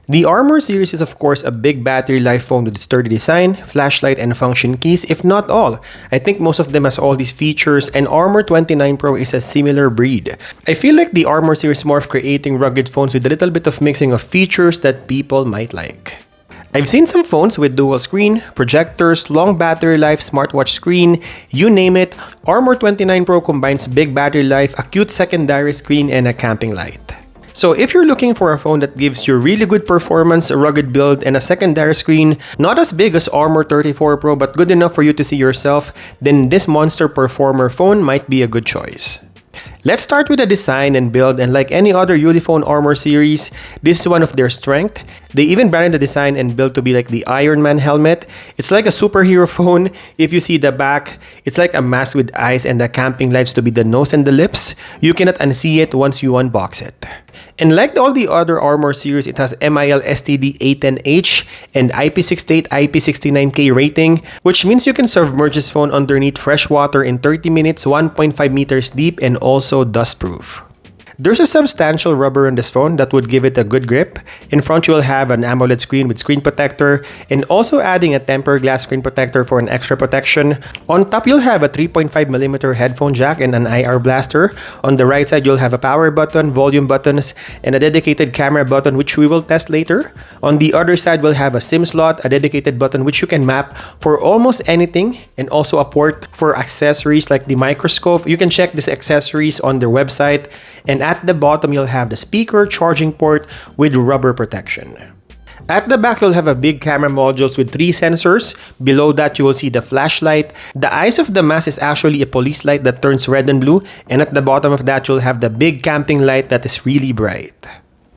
The Armor series is of course a big battery life phone with sturdy design, flashlight, and function keys, if not all. I think most of them has all these features, and Armor 29 Pro is a similar breed. I feel like the Armor series is more of creating rugged phones with a little bit of mixing of features that people might like. I've seen some phones with dual screen, projectors, long battery life, smartwatch screen, you name it. Armor 29 Pro combines big battery life, a cute secondary screen, and a camping light. So if you're looking for a phone that gives you really good performance, a rugged build, and a secondary screen, not as big as Armor 34 Pro but good enough for you to see yourself, then this monster performer phone might be a good choice. Let's start with the design and build, and like any other Ulefone Armor series, this is one of their strengths. They even branded the design and build to be like the Iron Man helmet. It's like a superhero phone. If you see the back, it's like a mask with eyes and the camping lights to be the nose and the lips. You cannot unsee it once you unbox it. And like all the other Armor series, it has MIL STD 810H and IP68 IP69K rating, which means you can submerge this phone underneath fresh water in 30 minutes, 1.5 meters deep, and also dustproof. There's a substantial rubber on this phone that would give it a good grip. In front, you will have an AMOLED screen with screen protector, and also adding a tempered glass screen protector for an extra protection. On top, you'll have a 3.5mm headphone jack and an IR blaster. On the right side, you'll have a power button, volume buttons, and a dedicated camera button, which we will test later. On the other side, we'll have a SIM slot, a dedicated button which you can map for almost anything, and also a port for accessories like the microscope. You can check these accessories on their website. And at the bottom, you'll have the speaker, charging port with rubber protection. At the back, you'll have a big camera modules with 3 sensors. Below that, you will see the flashlight. The eyes of the mask is actually a police light that turns red and blue. And at the bottom of that, you'll have the big camping light that is really bright.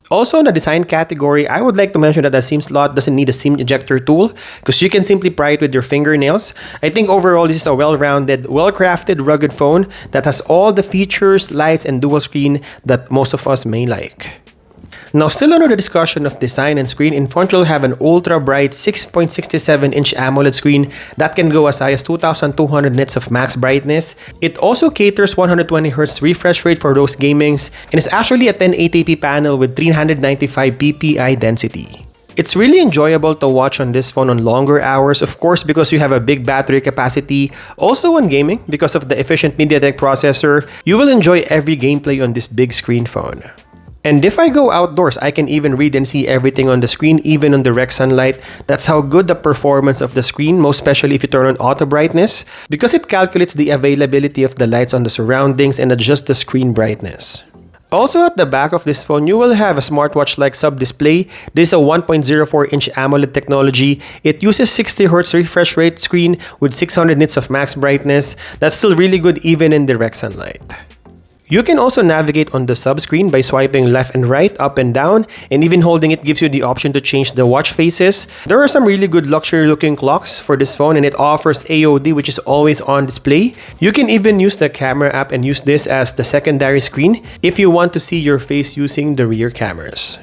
Also in the design category, I would like to mention that the SIM slot doesn't need a SIM ejector tool because you can simply pry it with your fingernails. I think overall this is a well-rounded, well-crafted, rugged phone that has all the features, lights, and dual screen that most of us may like. Now, still under the discussion of design and screen, in front you'll have an ultra-bright 6.67-inch AMOLED screen that can go as high as 2200 nits of max brightness. It also caters 120Hz refresh rate for those gamings, and is actually a 1080p panel with 395 ppi density. It's really enjoyable to watch on this phone on longer hours, of course because you have a big battery capacity. Also on gaming, because of the efficient MediaTek processor, you will enjoy every gameplay on this big screen phone. And if I go outdoors, I can even read and see everything on the screen, even on direct sunlight. That's how good the performance of the screen, most especially if you turn on auto brightness, because it calculates the availability of the lights on the surroundings and adjusts the screen brightness. Also at the back of this phone, you will have a smartwatch-like sub-display. This is a 1.04-inch AMOLED technology. It uses 60Hz refresh rate screen with 600 nits of max brightness. That's still really good even in direct sunlight. You can also navigate on the sub-screen by swiping left and right, up and down, and even holding it gives you the option to change the watch faces. There are some really good luxury-looking clocks for this phone, and it offers AOD, which is always on display. You can even use the camera app and use this as the secondary screen if you want to see your face using the rear cameras.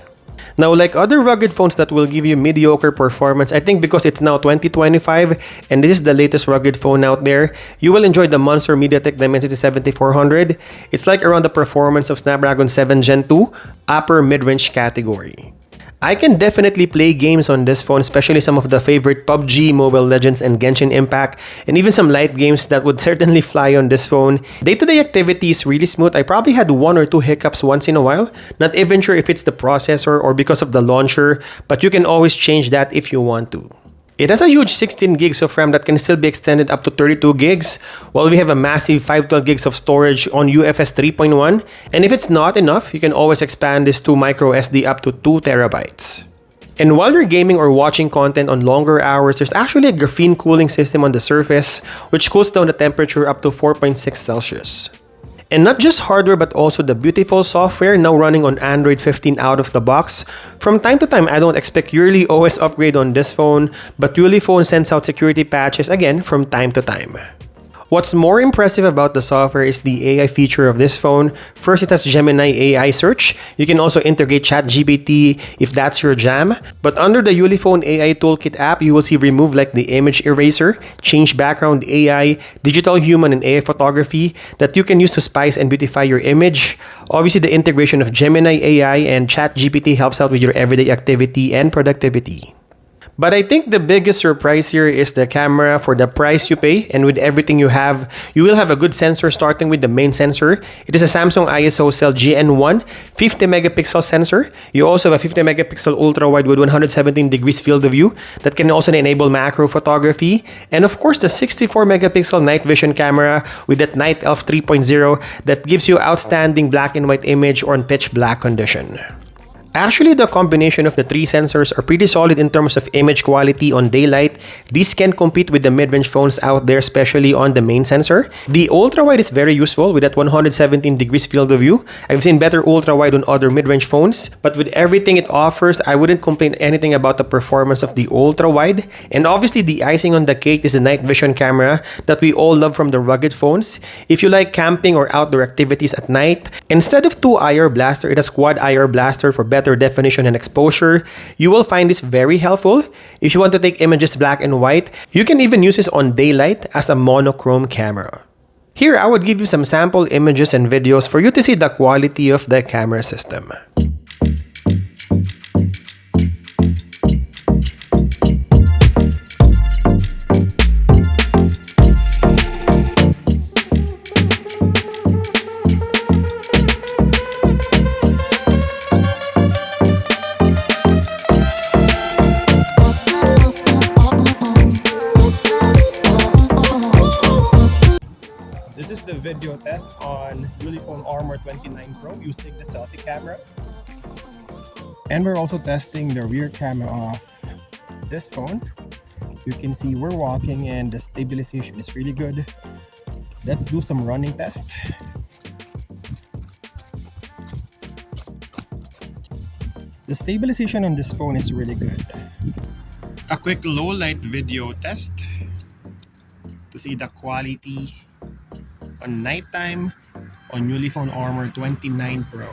Now, like other rugged phones that will give you mediocre performance, I think because it's now 2025 and this is the latest rugged phone out there, you will enjoy the monster MediaTek Dimensity 7400. It's like around the performance of Snapdragon 7 Gen 2, upper mid-range category. I can definitely play games on this phone, especially some of the favorite PUBG, Mobile Legends, and Genshin Impact, and even some light games that would certainly fly on this phone. Day-to-day activity is really smooth. I probably had 1 or 2 hiccups once in a while. Not even sure if it's the processor or because of the launcher, but you can always change that if you want to. It has a huge 16 gigs of RAM that can still be extended up to 32 gigs, while we have a massive 512 gigs of storage on UFS 3.1. And if it's not enough, you can always expand this to micro SD up to 2 terabytes. And while you're gaming or watching content on longer hours, there's actually a graphene cooling system on the surface, which cools down the temperature up to 4.6 Celsius. And not just hardware but also the beautiful software now running on Android 15 out of the box. From time to time, I don't expect yearly OS upgrade on this phone, but Ulefone sends out security patches again from time to time. What's more impressive about the software is the AI feature of this phone. First, it has Gemini AI search. You can also integrate ChatGPT if that's your jam. But under the Ulefone AI Toolkit app, you will see remove like the image eraser, change background AI, digital human and AI photography that you can use to spice and beautify your image. Obviously, the integration of Gemini AI and ChatGPT helps out with your everyday activity and productivity. But I think the biggest surprise here is the camera. For the price you pay and with everything you have, you will have a good sensor starting with the main sensor. It is a Samsung ISO Cell GN1 50 megapixel sensor. You also have a 50 megapixel ultra wide with 117 degrees field of view that can also enable macro photography. And of course, the 64 megapixel night vision camera with that Night Elf 3.0 that gives you outstanding black and white image or in pitch black condition. Actually, the combination of the three sensors are pretty solid in terms of image quality on daylight. These can compete with the mid-range phones out there, especially on the main sensor. The ultra-wide is very useful with that 117 degrees field of view. I've seen better ultra-wide on other mid-range phones, but with everything it offers, I wouldn't complain anything about the performance of the ultra-wide. And obviously, the icing on the cake is the night vision camera that we all love from the rugged phones. If you like camping or outdoor activities at night, instead of 2-IR blaster, it has quad-IR blaster for better definition and exposure. You will find this very helpful. If you want to take images black and white, you can even use this on daylight as a monochrome camera. Here, I would give you some sample images and videos for you to see the quality of the camera system. This is the video test on Ulefone Armor 29 Pro using the selfie camera. And we're also testing the rear camera of this phone. You can see we're walking and the stabilization is really good. Let's do some running test. The stabilization on this phone is really good. A quick low light video test to see the quality on nighttime on Ulefone Armor 29 Pro.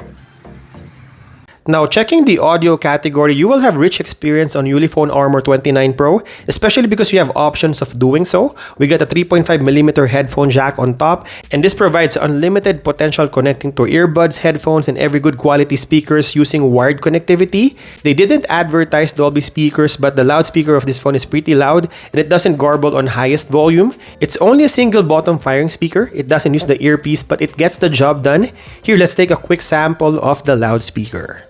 Now, checking the audio category, you will have rich experience on Ulefone Armor 29 Pro, especially because you have options of doing so. We got a 3.5mm headphone jack on top, and this provides unlimited potential connecting to earbuds, headphones, and every good quality speakers using wired connectivity. They didn't advertise Dolby speakers, but the loudspeaker of this phone is pretty loud, and it doesn't garble on highest volume. It's only a single bottom firing speaker. It doesn't use the earpiece, but it gets the job done. Here, let's take a quick sample of the loudspeaker.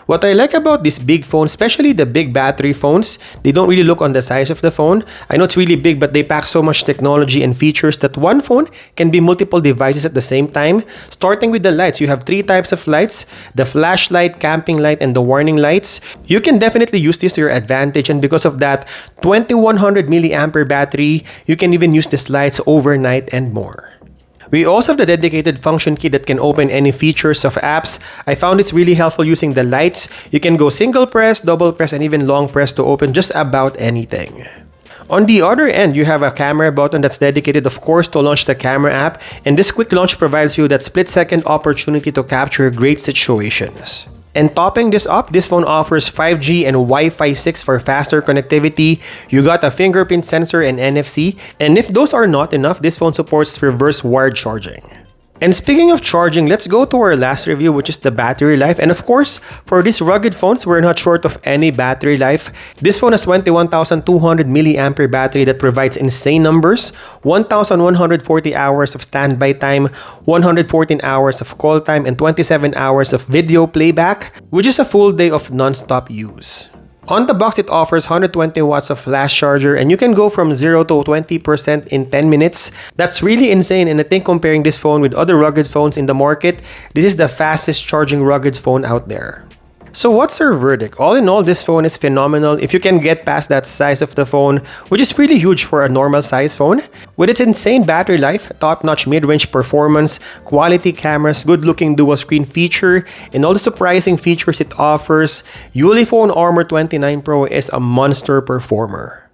What I like about these big phones, especially the big battery phones, they don't really look on the size of the phone. I know it's really big, but they pack so much technology and features that one phone can be multiple devices at the same time. Starting with the lights, you have three types of lights: the flashlight, camping light, and the warning lights. You can definitely use this to your advantage, and because of that 2100 milliampere battery, you can even use these lights overnight and more. We also have the dedicated function key that can open any features of apps. I found this really helpful using the lights. You can go single press, double press, and even long press to open just about anything. On the other end, you have a camera button that's dedicated, of course, to launch the camera app. And this quick launch provides you that split-second opportunity to capture great situations. And topping this up, this phone offers 5G and Wi-Fi 6 for faster connectivity. You got a fingerprint sensor and NFC. And if those are not enough, this phone supports reverse wired charging. And speaking of charging, let's go to our last review, which is the battery life. And of course, for these rugged phones, we're not short of any battery life. This phone has 21,200 milliampere battery that provides insane numbers: 1,140 hours of standby time, 114 hours of call time, and 27 hours of video playback, which is a full day of non-stop use. On the box, it offers 120 watts of flash charger, and you can go from 0 to 20% in 10 minutes. That's really insane, and I think comparing this phone with other rugged phones in the market, this is the fastest charging rugged phone out there. So what's our verdict? All in all, this phone is phenomenal if you can get past that size of the phone, which is pretty huge for a normal size phone. With its insane battery life, top-notch mid-range performance, quality cameras, good-looking dual-screen feature, and all the surprising features it offers, Ulefone Armor 29 Pro is a monster performer.